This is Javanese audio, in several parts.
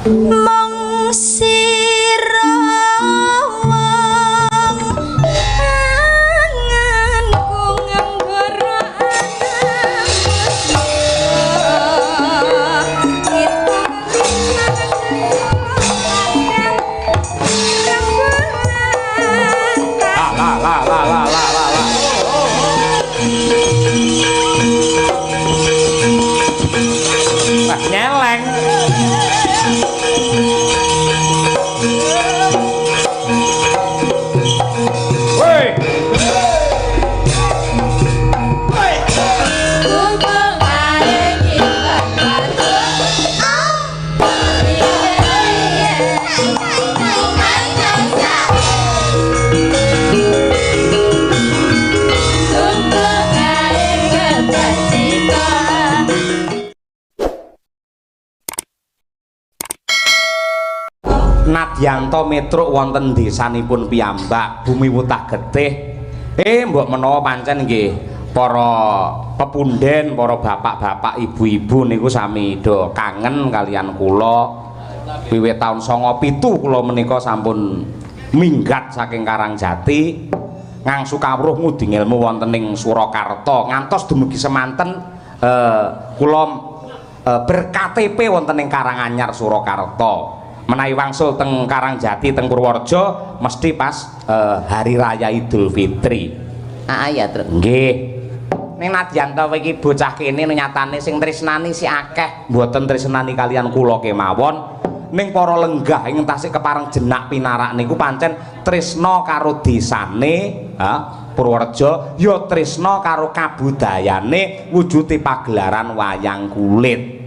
mong sira wong anganku ngambar nyeleng woi Nadyanto metruk wonten desanipun piyambak bumi wutah getih mbok menawa pancen nggih para pepunden para bapak-bapak ibu-ibu niku sami do kangen kalian kula wiwit taun 97 kula menika sampun minggat saking Karangjati ngangsu kawruh ngudi ilmu wonten ing Surakarta ngantos dumugi semanten kula ber-KTP wonten ing Karanganyar Surakarta menawi wangsul teng Karangjati teng Purworejo mesti pas hari raya Idul Fitri. Ya terus. Nggih. Ning Nadyanto iki bocah kene nyatane sing tresnani si akeh, mboten tresnani kalian kula kemawon. Ning para lenggah ing tasik kepareng jenak pinarak niku pancen tresna karo desane, Purworejo, ya tresna karo kabudayane wujude pagelaran wayang kulit.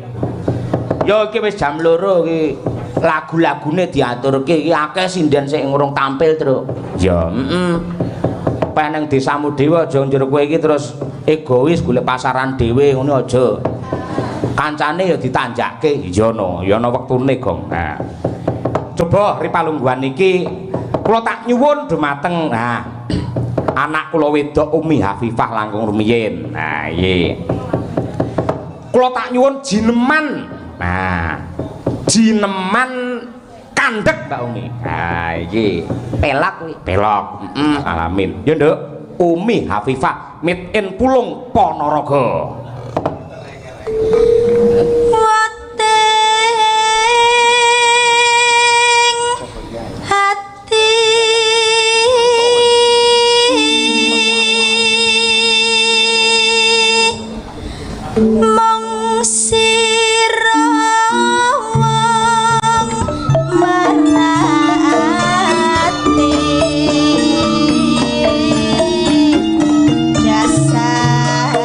Ya iki wis jam 2 iki. Lagu-lagune diaturke iki akeh sinden sing ngurung tampil, Truk. Ya, peneng desamu dhewe aja njero kowe iki terus egois golek pasaran dhewe ngono aja. Kancane ya ditanjakke, ya ana wektune, Gong. Nah. Coba ripalungguhan iki kula tak nyuwun dumateng anak kula wedok Umi Hafifah langkung rumiyin. Nah, iki. Kula tak nyuwun jineman. Nah, jineman kandhek Mbak Umi. Ha iki pelak kuwi. Pelok. Alamin. Ya Nduk, Umi Hafifah made in Pulung Ponorogo. hati mong sira wong merati dasar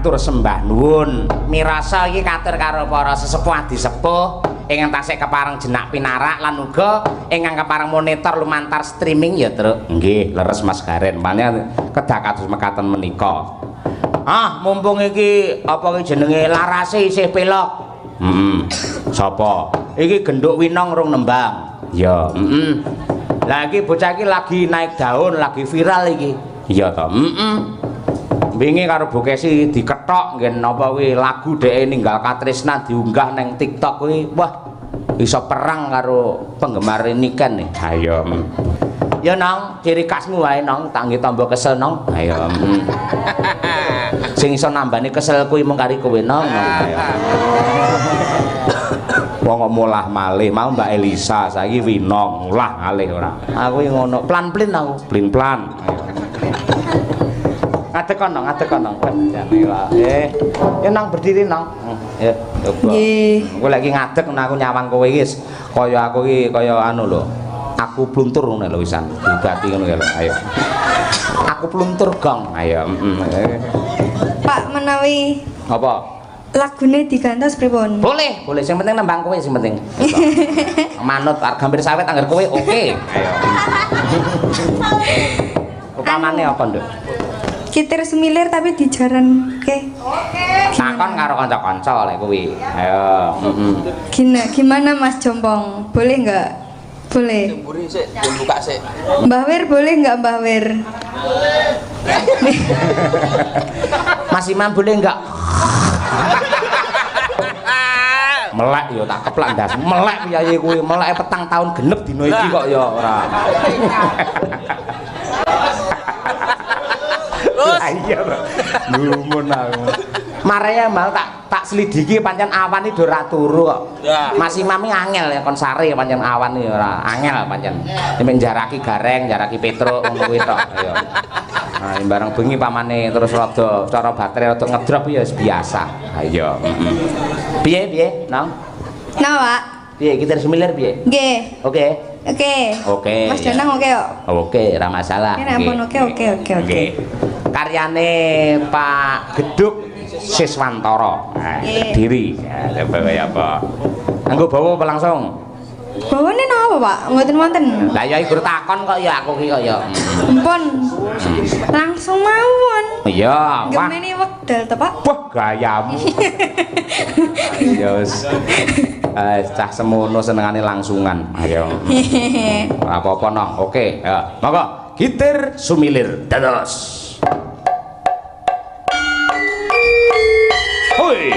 matur sembah nuwun. Mirasa iki katur karo para sesepuh disepuh ingkang tasih kepareng jenak pinarak lan uga ingkang kepareng monitor lumantar streaming ya, Truk. Nggih, leres Mas Garen. Mane kedah kados mekaten menika. Ah, mumpung iki apa iki jenenge larase isih pelok. Sapa? Iki Genduk Winong rung nembang. Ya, Lah iki bocah iki lagi naik daun, lagi viral iki. Iya to. Wingi karo Bokesi diketok nggen apa kuwi lagu dheke ninggal Katresnan diunggah nang TikTok kuwi. Wah, iso perang karo penggemar Niken nih. Ayo. Ya Nong, ciri khasmu wae Nong, tak nggih tambah kesel Nong. Ayo. Sing iso nambani kesel kuwi mung kari kowe Nong. Ayo. Wong mulah malih mau Mbak Elisa saiki Winong mulah malih ora. Aku ngono, plan-plan aku, plin-plan. Ngadek kono. Ya nang berdiri nang. Ya, coba. Nggih. Aku lagi ngadeg aku nyawang kowe iki kaya aku iki kaya anu lho. Aku pluntur ngono lho wisan. Digati ngono ya lho. Ayo. Aku pluntur gong. Ayo. Pak menawi Apa? lagune digantos pripun? Boleh. Sing penting nembang kowe sing penting. Manut hampir sawet anggar kowe oke. Ayo. Upamane apa, Nduk? Kitir semilir tapi dijaran ke. Takon karo kanca-kanca lek kuwi. Ayo, Gimana Mas Jompong? Boleh nggak? Boleh. Jemburi sik, buka sik. Mbah Wir boleh nggak Mbah Wir? Mas Imam boleh nggak? Melek yo tak keplak ndas. Melek piye kuwi? Melek petang tahun genep dina iki kok ya ora. Iya, lumun aku. Maraya mal tak selidiki pancen awan iki do ora turu kok. Mas Imam iki angel ya kon sare pancen awan iki ora angel pancen. Nek jaraki gareng, jaraki Petruk ngono kuwi tok ya. Nah, bareng bengi pamane terus rada cara baterai rada ngedrop ya biasa. Ayo, Piye, Nang? Nah, Pak. Piye kita semilir piye? Nggih. Oke. Mas Danang oke kok. Oke, ora masalah. Ya ampun, oke. Karyane Pak Geduk Siswantoro. Nah, Kediri. Ya, coba kaya apa? Anggo bawa apa langsung? Bawane napa, Pak? Mboten wonten. Lah ya iku takon kok ya aku ki kok ya. Ampun. Langsung mawon. Iya, wah. Gemeni wekdal to, Pak? Wah, gayamu. Ya wis. Cah semono senengane langsungan. Ayo. Ora apa-apa noh. Oke, ya. Monggo gitar sumilir dados. Hoi.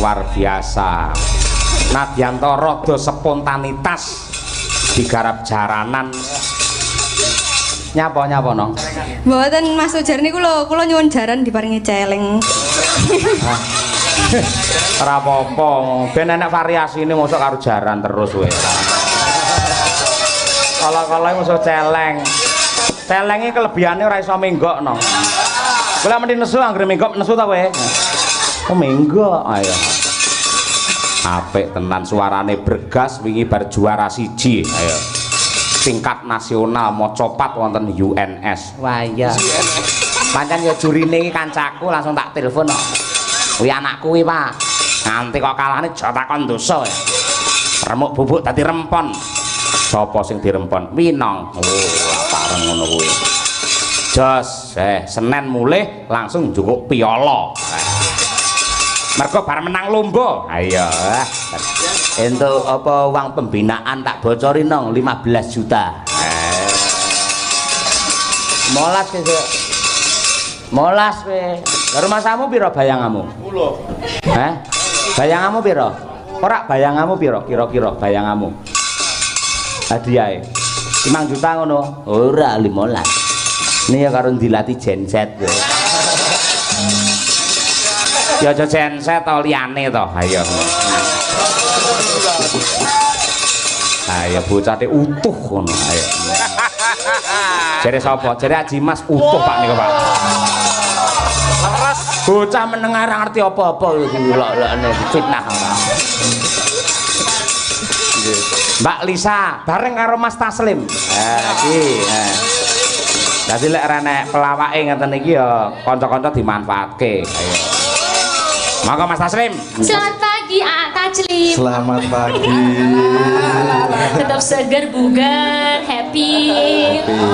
luar biasa. Nadyanto rada spontanitas digarap jaranan. Nyapa nong? Mboten Mas Ujar niku lho, kula nyuwun jaran diparingi celeng. Ora apa-apa, ben enek variasine mosok karo jaran terus kowe. Kala-kala mosok celeng. Celenge kelebihane ora iso menggok nong. Kowe mendhi nesu anggere menggok nesu ta kowe? Oh menggok, ayo. Apik tenan suarane bergas wingi bar juara siji, ayo. Tingkat nasional mau copat wonten UNS. Wah iya. Pancen ya jurine iki kancaku langsung tak telepon kok. Kuwi anakku kuwi, Pak. Nganti kok kalane aja takon dosa. Remuk bubuk dadi rempon. Sapa sing dirempon? Winong. Oh, pareng ngono kuwi. Jos, Senin mulih langsung njukuk piala. Mergo bar menang lomba. Ayo. Entuk apa uang pembinaan tak bocori nong 15 juta. Molas kowe. Molas kowe. Rumahmu piro bayanganmu? 10. Bayanganmu piro? Ora bayanganmu piro kira-kira bayanganmu? Hadiahe 5 juta ngono. Ora 15. Ini ya karo dilatih genset kowe. Ya aja genset to liyane to. Ayo. Ayo bocah utuh ngono ayo. Jare sapa? Jare Haji Mas utuh Pak niku Pak. Leres bocah menengah ora ngerti apa-apa iki lok-lokne fitnah Pak. Mbak Lisa bareng karo Mas Taslim. Iki. Dadi lek ora nek pelawake ngeten iki ya kanca-kanca dimanfaatke. Ayo. Monggo Mas Taslim. Selamat pagi Taslim. Selamat pagi. Tetap segar, bugar, happy.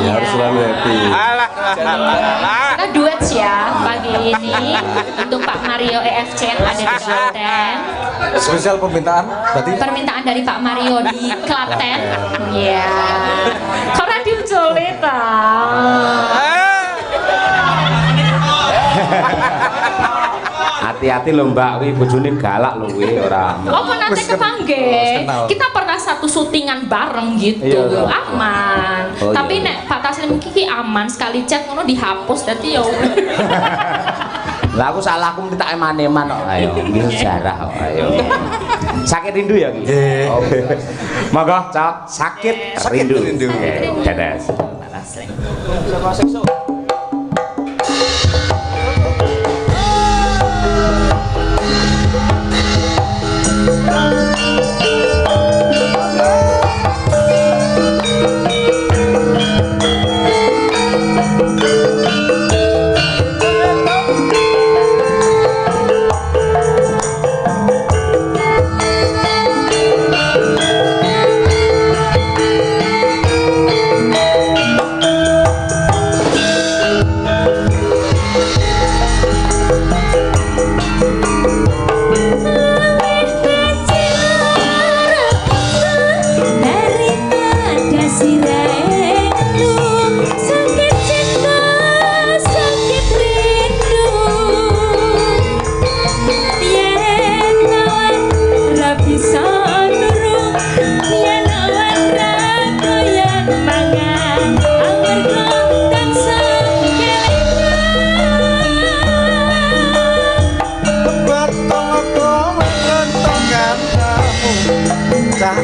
Harus selalu happy. Kita duet ya pagi ini untuk Pak Mario EFC yang ada di Klaten. Spesial permintaan berarti? Permintaan dari Pak Mario di Klaten. Iya. Karena diuculin Hati-hati lho Mbak, kuwi bojone galak lho kuwi ora. Oh, nanti kepanggih. Kita pernah satu syutingan bareng gitu, iya, aman. Oh, tapi iya. nek Pak Taslim iki aman, sekali chat ngono dihapus dadi ya. Lah aku salah aku minta eman-eman kok. Ayo, iki sejarah kok. Ayo. Sakit rindu ya? Nggih. Oke. Monggo, Cok, sakit rindu. Dadah. Pak Taslim.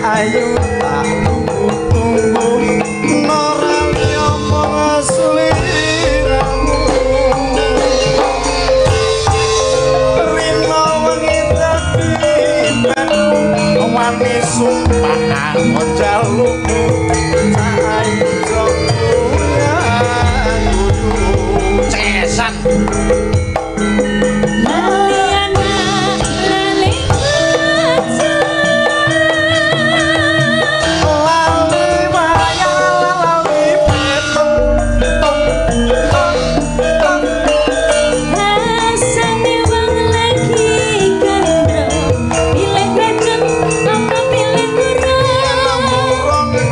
Ayu tak tunggu orang yang mengasliramu Rino wengi dadi melu wani sumpah njalukmu ayu jokuya cesan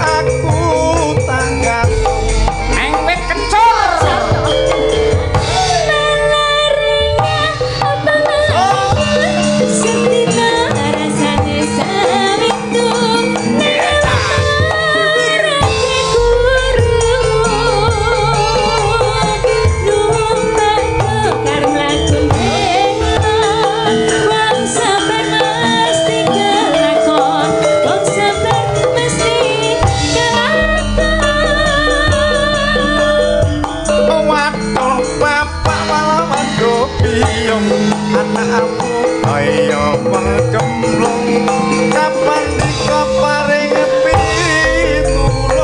aku penggemblong kapan dikaparing pitulung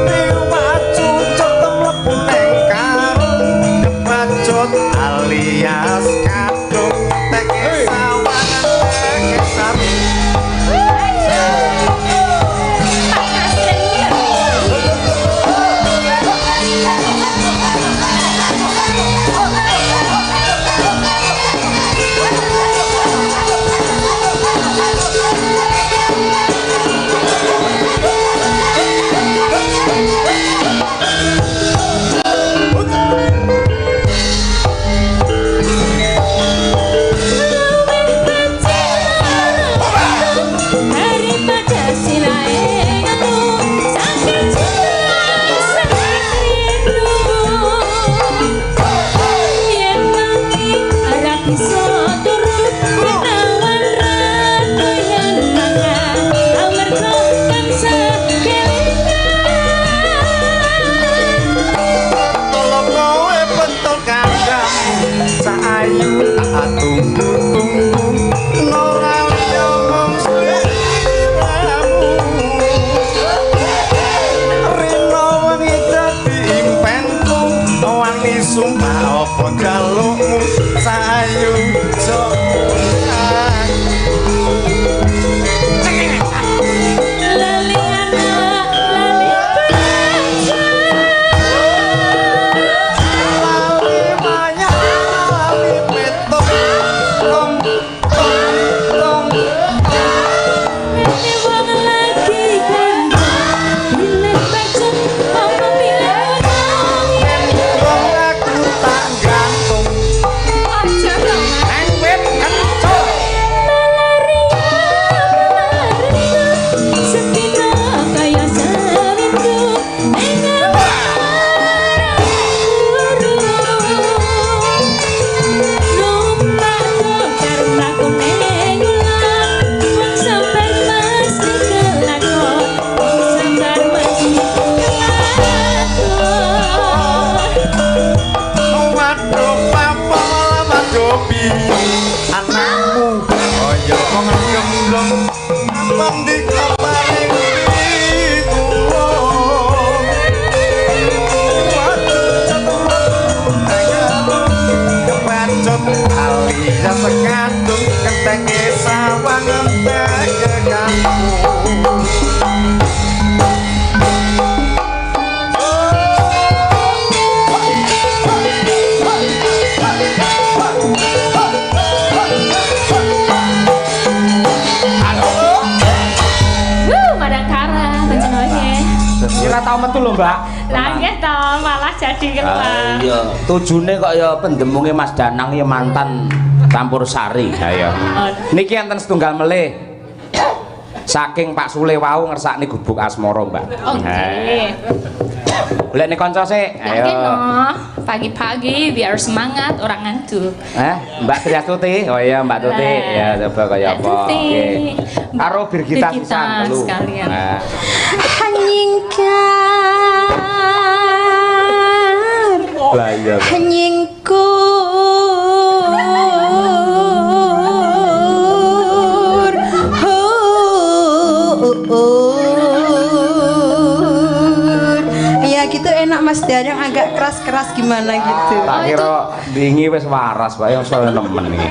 piwacu cetem mlebu neng karung kebacut alias kadung teke sawangan teke sarung sumpah apa jalukmu sayu jokan lali anak lali banyak lali petok tom tom ini wong lagi gandeng pilih pecet apa pilih anakmu kaya penggemblong kapan dikaparing pitulung kebacut alias sekadung kenteke sawang enteke kampung kira tau metu lho Mbak lah nggih to malah jadi keluar iya tujune kok ya pendemunge Mas Danang ya mantan campur sari ayo niki enten setunggal melih saking Pak Sule wau ngersakne gubuk asmara Mbak oke golekne kanca sik ayo pagi-pagi biar semangat orang ngantuk Mbak Triastuti oh iya Mbak Tuti ya coba kaya apa oke karo Birgita sisan dulu sekalian hanyingkar lah iya hanyingkur ya gitu enak Mas Danang agak keras-keras gimana gitu tak kira dingi wis waras wae soal nemen iki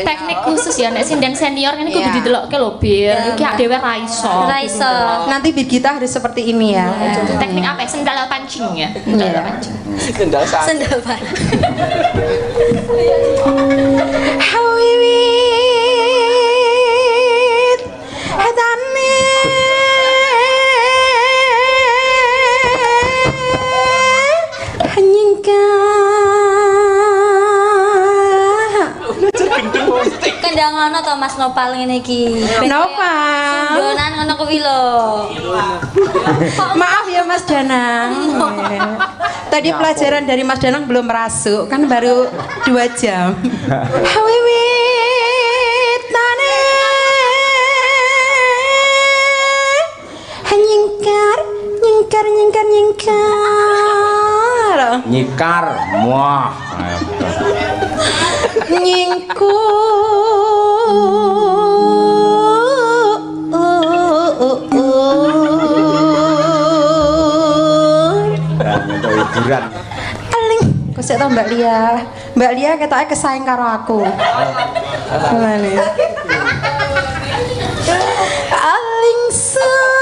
teknik khusus ya nek sinden senior ini kudu didelokke lho Bir iki dhewe ra iso nanti Birgita harus seperti ini ya teknik apa sendal pancing ya sendal pancing sendal pancing hawiwit hatane Kendang to Mas Nopal ngene iki. Nopal. Donan ngono kuwi lho. Maaf ya Mas Danang. Tadi pelajaran dari Mas Danang belum merasuk, kan baru 2 jam. Hawiwit tane nyingkar nyingkar nyingkar nyingkar nyikar muah nyingku hiburan aling kok sik to Mbak Lia ketoke kesaing karo aku ngene aling sam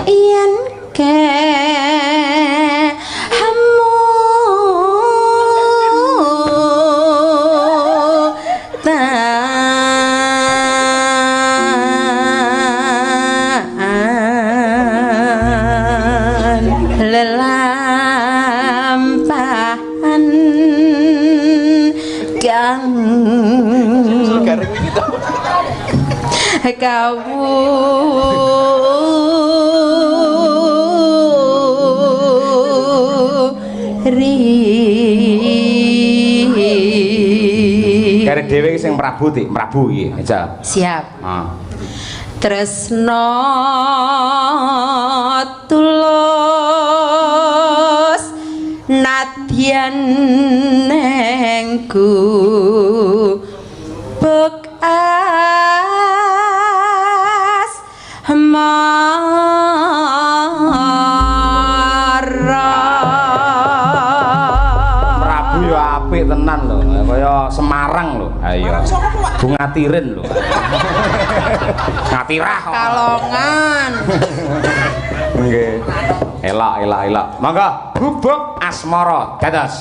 yen ke hamu lelampahan kang Karek dhewe iki sing Prabu iki aja. Siap. Ah. Tresno tulus nadyan nengku bekas Prabu yo apik tenan lho, kaya Semarang lho. Ayo. Bunga tirin lho. Ngatirah. Kalongan. Nggih. Elak. Monggo gubuk asmara dados.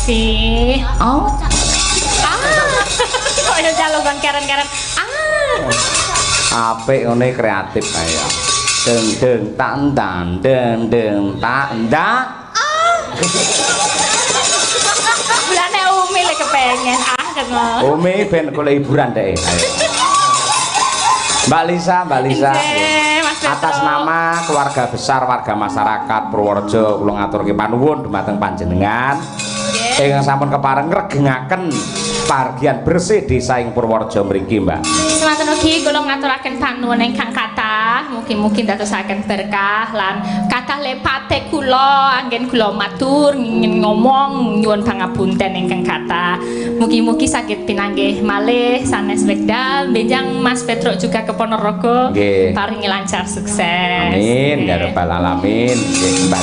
nggih. Oh. Kaya jalukon keren-keren. Apik ngene kreatif kaya. Deng deng tak dan deng deng tak ndak. Bulane Umi lek kepengen kena. Umi ben golek hiburan deh. Ayo. Mbak Lisa. Atas nama keluarga besar warga masyarakat Purworejo kula ngaturke panuwun dumateng panjenengan. Ingkang sampun kepareng ngregengaken pargian bersih desa ing Purworejo mriki, Mbak. Semanten ugi kula ngaturaken panuwun ingkang kathah, mugi-mugi dadosaken berkah lan kathah lepate kula anggen kula matur ingin ngomong nyuwun pangapunten ingkang kathah. Mugi-mugi saged pinanggih malih sanes wekdal benjang Mas Petruk juga ke Ponorogo. Paringi lancar sukses. Amin ya rabbal alamin. Nggih, Mbak